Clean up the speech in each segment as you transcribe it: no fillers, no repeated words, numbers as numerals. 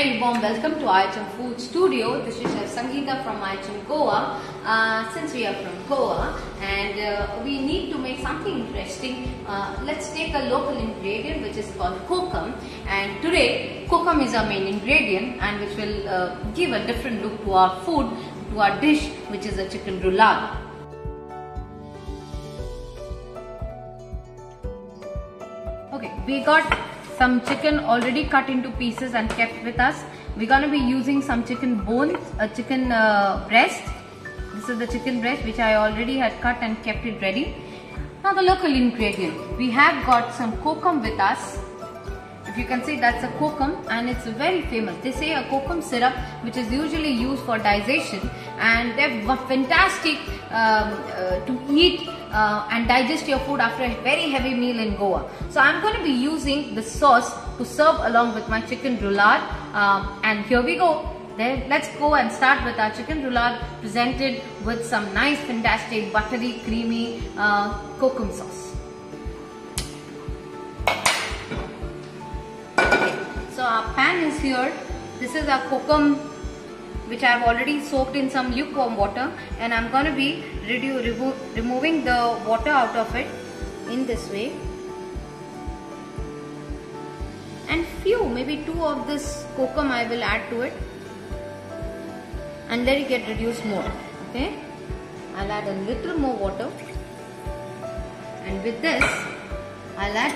very warm welcome to IHM Food Studio. This is Chef Sangeeta from IHM Goa. Since we are from Goa and we need to make something interesting, let's take a local ingredient which is called kokum. And today, kokum is our main ingredient and which will give a different look to our food, to our dish, which is a chicken roulade. Okay, we got some chicken already cut into pieces and kept with us. We're going to be using some chicken bones, a chicken breast. This is the chicken breast which I already had cut and kept it ready. Now the local ingredient. We have got some kokum with us. If you can see, that's a kokum and it's very famous. They say a kokum syrup which is usually used for digestion, and they're fantastic to eat and digest your food after a very heavy meal in Goa. So I'm going to be using the sauce to serve along with my chicken roulade, and here we go. Let's go and start with our chicken roulade presented with some nice fantastic buttery creamy kokum sauce. So our pan is here. This is our kokum which I have already soaked in some lukewarm water, and I'm going to be removing the water out of it in this way. And maybe two of this kokum I will add to it and let it get reduced more. Okay, I'll add a little more water, and with this I'll add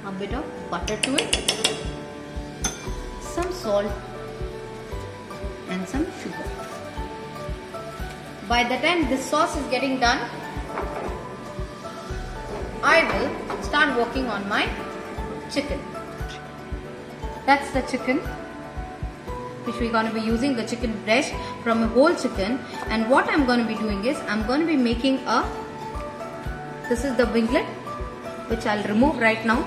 a bit of butter to it, some salt and some sugar. By the time this sauce is getting done, I will start working on my chicken. That's the chicken which we're going to be using, the chicken breast from a whole chicken. And what I'm going to be doing is I'm going to be making this is the winglet which I'll remove right now.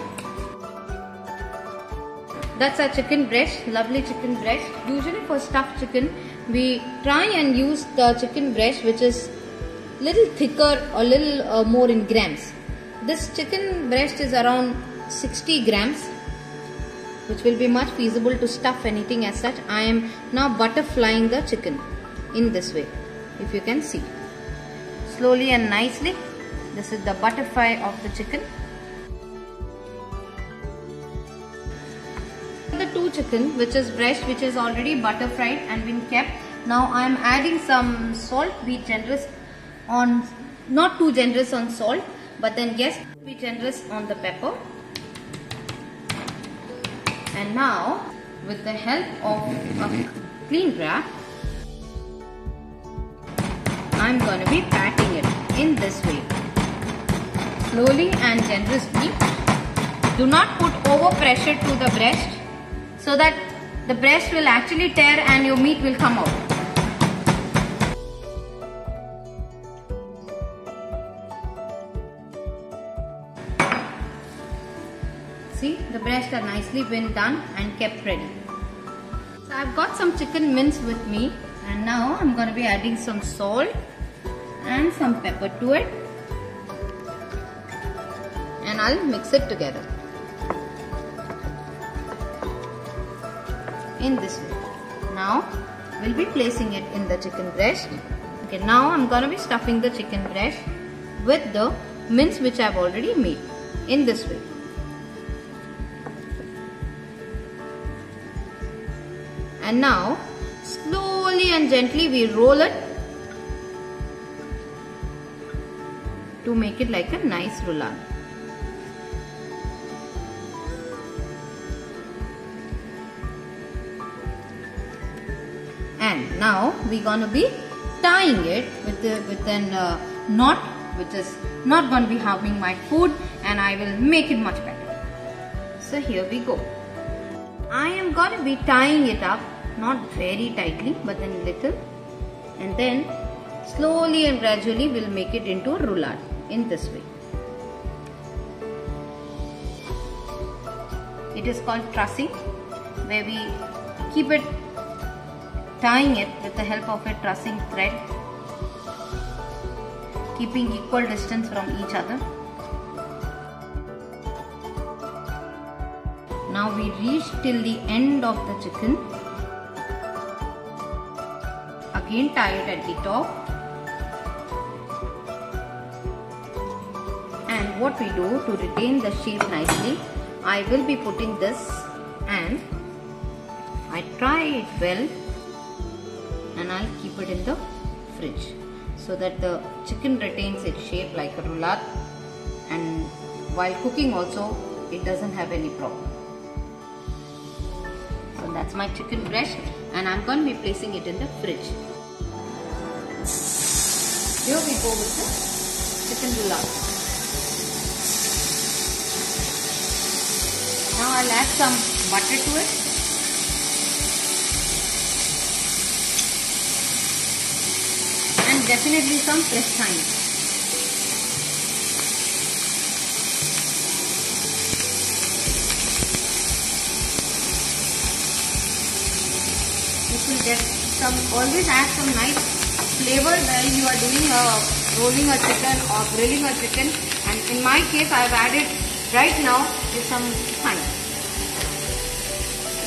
That's our chicken breast, lovely chicken breast. Usually for stuffed chicken, we try and use the chicken breast which is little thicker or little more in grams. This chicken breast is around 60 grams, which will be much feasible to stuff anything as such. I am now butterflying the chicken in this way, if you can see. Slowly and nicely, this is the butterfly of the chicken. The two chicken, which is breast, which is already butter fried and been kept. Now I am adding some salt. Be generous on, not too generous on salt, but then yes, be generous on the pepper. And now with the help of a clean wrap, I am going to be patting it in this way, slowly and generously. Do not put over pressure to the breast, so that the breast will actually tear and your meat will come out. See, the breasts are nicely been done and kept ready. So I've got some chicken mince with me, and now I'm going to be adding some salt and some pepper to it, and I'll mix it together in this way. Now we'll be placing it in the chicken breast. Okay, now I'm going to be stuffing the chicken breast with the mince which I've already made in this way. And now slowly and gently we roll it to make it like a nice roulade. And now we're going to be tying it with a knot which is not going to be harming my food, and I will make it much better. So here we go. I am going to be tying it up, not very tightly but then little, and then slowly and gradually we'll make it into a roulade in this way. It is called trussing, where we keep it tying it with the help of a trussing thread, keeping equal distance from each other. Now we reach till the end of the chicken. Again tie it at the top. And what we do to retain the shape nicely, I will be putting this and I try it well and I'll keep it in the fridge so that the chicken retains its shape like a roulade, and while cooking also it doesn't have any problem. So that's my chicken breast and I'm going to be placing it in the fridge. Here we go with the chicken roulade. Now I'll add some butter to it. And definitely some fresh thyme. You will get some, always add some nice flavor while you are doing rolling a chicken or grilling a chicken. And in my case I have added right now is some thyme.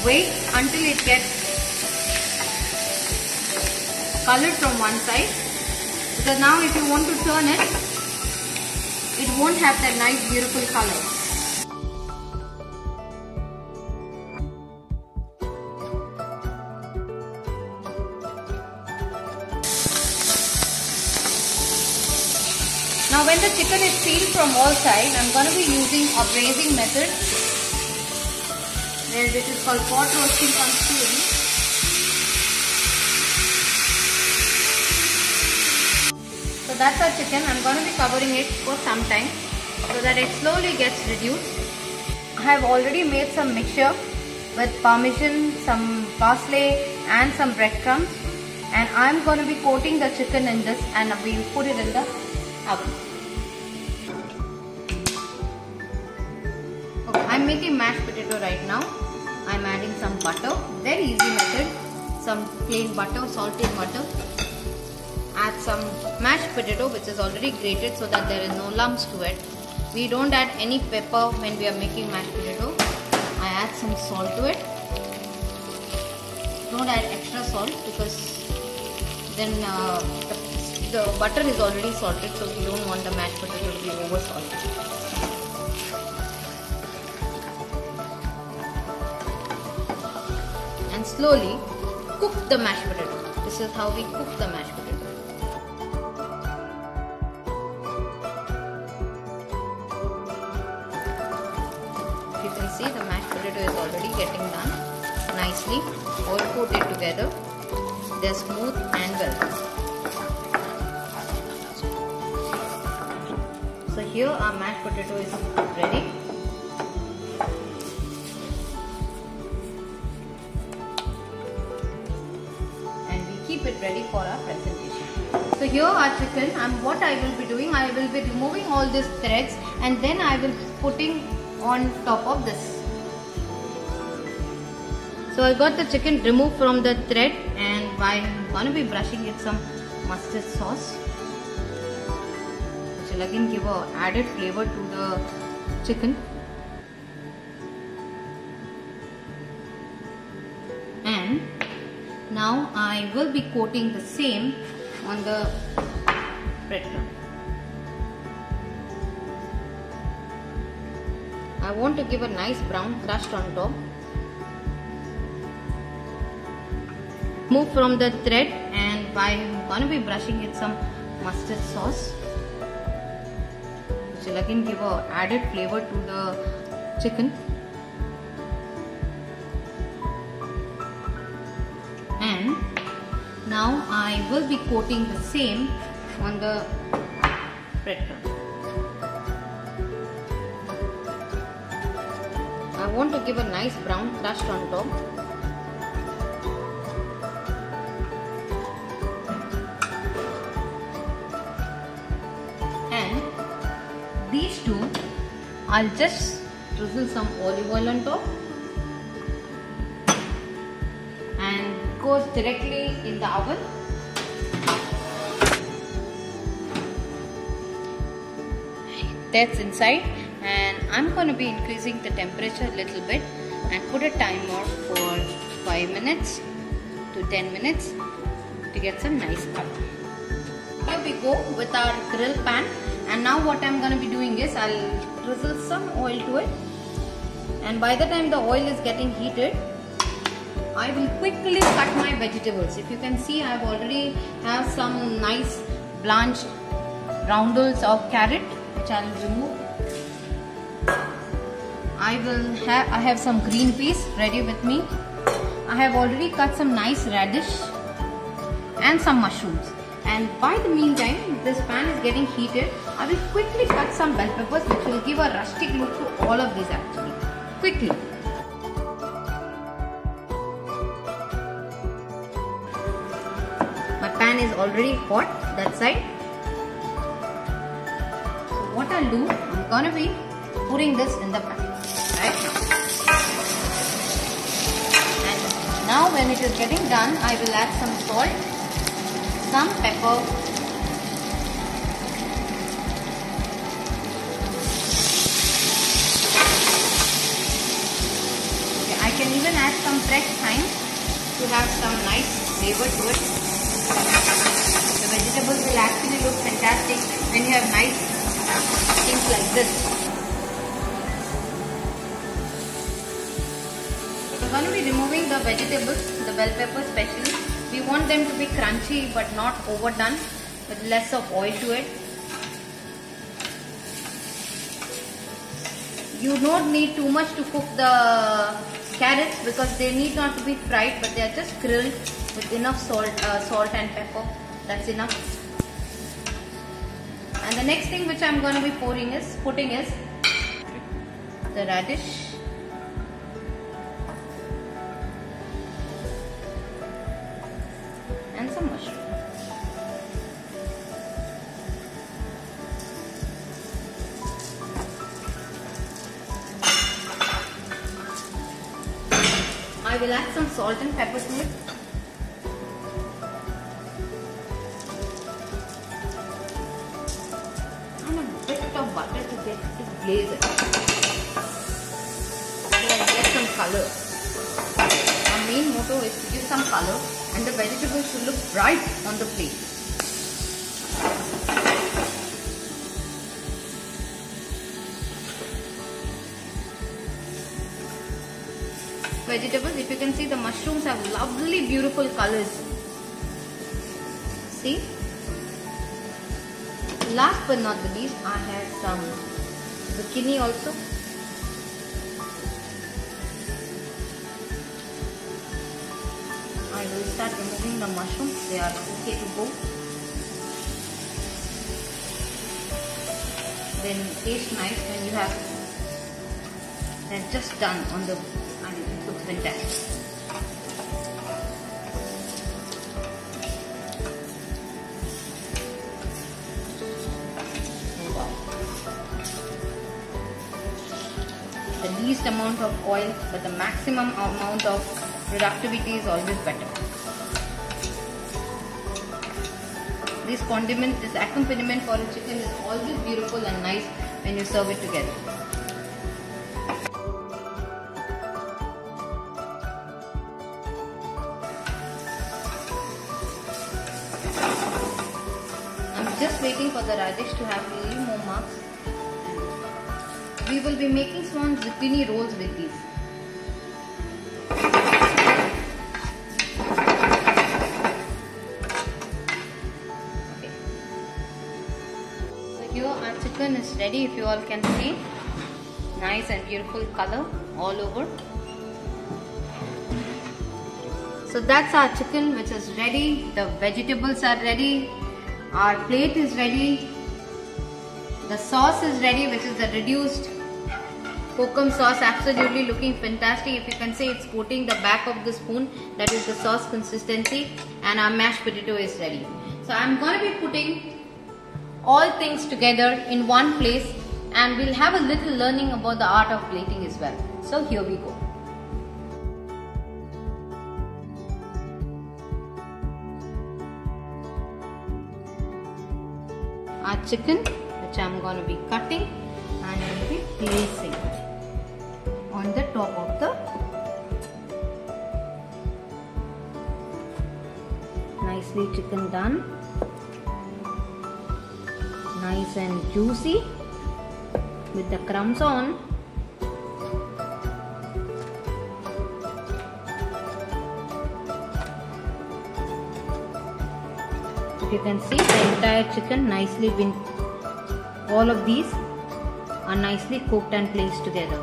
Wait until it gets colored from one side, because now if you want to turn it, it won't have that nice beautiful color. Now when the chicken is peeled from all sides, I'm going to be using a braising method, which is called pot roasting on stewing. So that's our chicken. I'm going to be covering it for some time so that it slowly gets reduced. I have already made some mixture with parmesan, some parsley and some breadcrumbs, and I'm going to be coating the chicken in this and we'll put it in the oven. Okay, I'm making mashed potato right now. I'm adding some butter, very easy method, some plain butter, salted butter. Add some mashed potato which is already grated so that there is no lumps to it. We don't add any pepper when we are making mashed potato. I add some salt to it. Don't add extra salt because then the butter is already salted, so we don't want the mashed potato to be over salted. And slowly cook the mashed potato. This is how we cook the mashed potato. You can see the mashed potato is already getting done nicely. All coated together. They are smooth and well. So here our mashed potato is ready. Keep it ready for our presentation. So here our chicken, and what I will be doing, I will be removing all these threads and then I will be putting on top of this. So I got the chicken removed from the thread and I'm going to be brushing it some mustard sauce, which will again give a added flavor to the chicken. And now I will be coating the same on the breadcrumb. I want to give a nice brown crust on top. Move from the thread and I'm going to be brushing it some mustard sauce, which will again give a added flavor to the chicken. And now I will be coating the same on the breadcrumb. I want to give a nice brown crust on top. And these two, I'll just drizzle some olive oil on top. Goes directly in the oven. That's inside, and I'm going to be increasing the temperature a little bit and put a timer for 5 minutes to 10 minutes to get some nice color. Here we go with our grill pan, and now what I'm going to be doing is I'll drizzle some oil to it, and by the time the oil is getting heated, I will quickly cut my vegetables. If you can see, I've already have some nice blanched roundels of carrot which I'll remove. I have some green peas ready with me. I have already cut some nice radish and some mushrooms. And by the meantime, this pan is getting heated. I will quickly cut some bell peppers, which will give a rustic look to all of these actually. Quickly. My pan is already hot, that side. So what I'll do, I'm gonna be putting this in the pan right now. And now when it is getting done, I will add some salt, some pepper, okay, I can even add some fresh thyme to have some nice flavor to it. The vegetables will actually look fantastic when you have nice things like this. We're going to be removing the vegetables, the bell peppers especially. We want them to be crunchy but not overdone, with less of oil to it. You don't need too much to cook the carrots because they need not to be fried, but they are just grilled with enough salt and pepper. That's enough. And the next thing which I'm going to be putting is the radish. And some mushroom. I will add some salt and pepper to it. And a bit of butter to glaze it. So I get some color. Our main motto is to give some color, and the vegetables should look bright on the plate. Vegetables, if you can see, the mushrooms have lovely beautiful colors. See? Last but not the least, I have some zucchini also. I will start removing the mushrooms. They are okay to go. Then taste nice when you have they're just done on the, and it looks fantastic. Wow. The least amount of oil, but the maximum amount of productivity is always better. This condiment, this accompaniment for a chicken is always beautiful and nice when you serve it together. I'm just waiting for the radish to have a little more marks. We will be making some zucchini rolls with these. Here our chicken is ready, if you all can see. Nice and beautiful color all over. So that's our chicken, which is ready. The vegetables are ready. Our plate is ready. The sauce is ready, which is the reduced kokum sauce, absolutely looking fantastic. If you can see, it's coating the back of the spoon. That is the sauce consistency. And our mashed potato is ready. So I'm going to be putting all things together in one place, and we'll have a little learning about the art of plating as well. So here we go. Our chicken, which I'm going to be cutting and will be placing on the top of the nicely chicken done. Nice and juicy with the crumbs on. You can see the entire chicken nicely been, all of these are nicely cooked and placed together.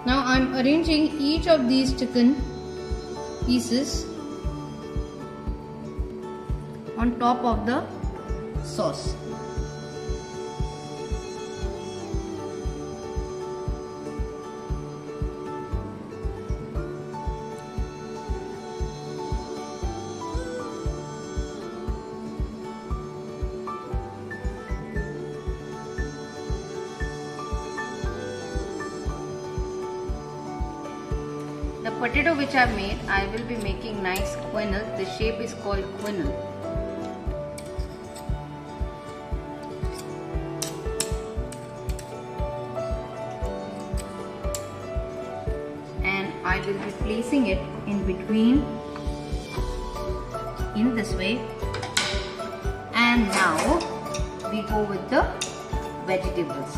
Now I'm arranging each of these chicken pieces on top of the sauce. The potato which I have made, I will be making nice quenelle. The shape is called quenelle. And I will be placing it in between in this way. And now we go with the vegetables.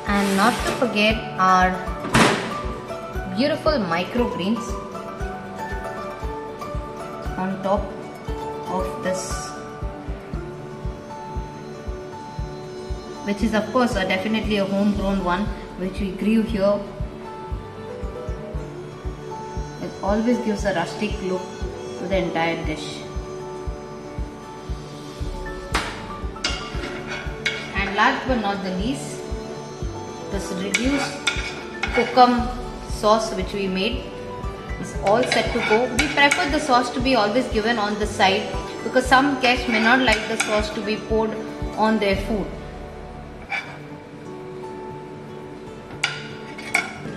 And not to forget our beautiful microgreens on top of this, which is of course definitely a homegrown one which we grew here. It always gives a rustic look to the entire dish. And last but not the least, this reduced kokum sauce which we made is all set to go. We prefer the sauce to be always given on the side because some guests may not like the sauce to be poured on their food.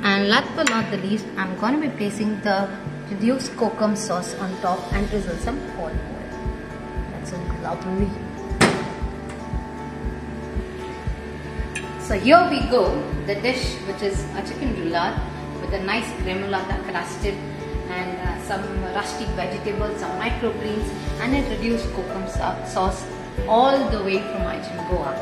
And last but not the least, I'm going to be placing the reduced kokum sauce on top and drizzle some olive oil. That's lovely. So here we go, the dish which is a chicken roulade with a nice gremolata crusted and some rustic vegetables, some microgreens and a reduced kokum sauce all the way from Aiчин, Goa.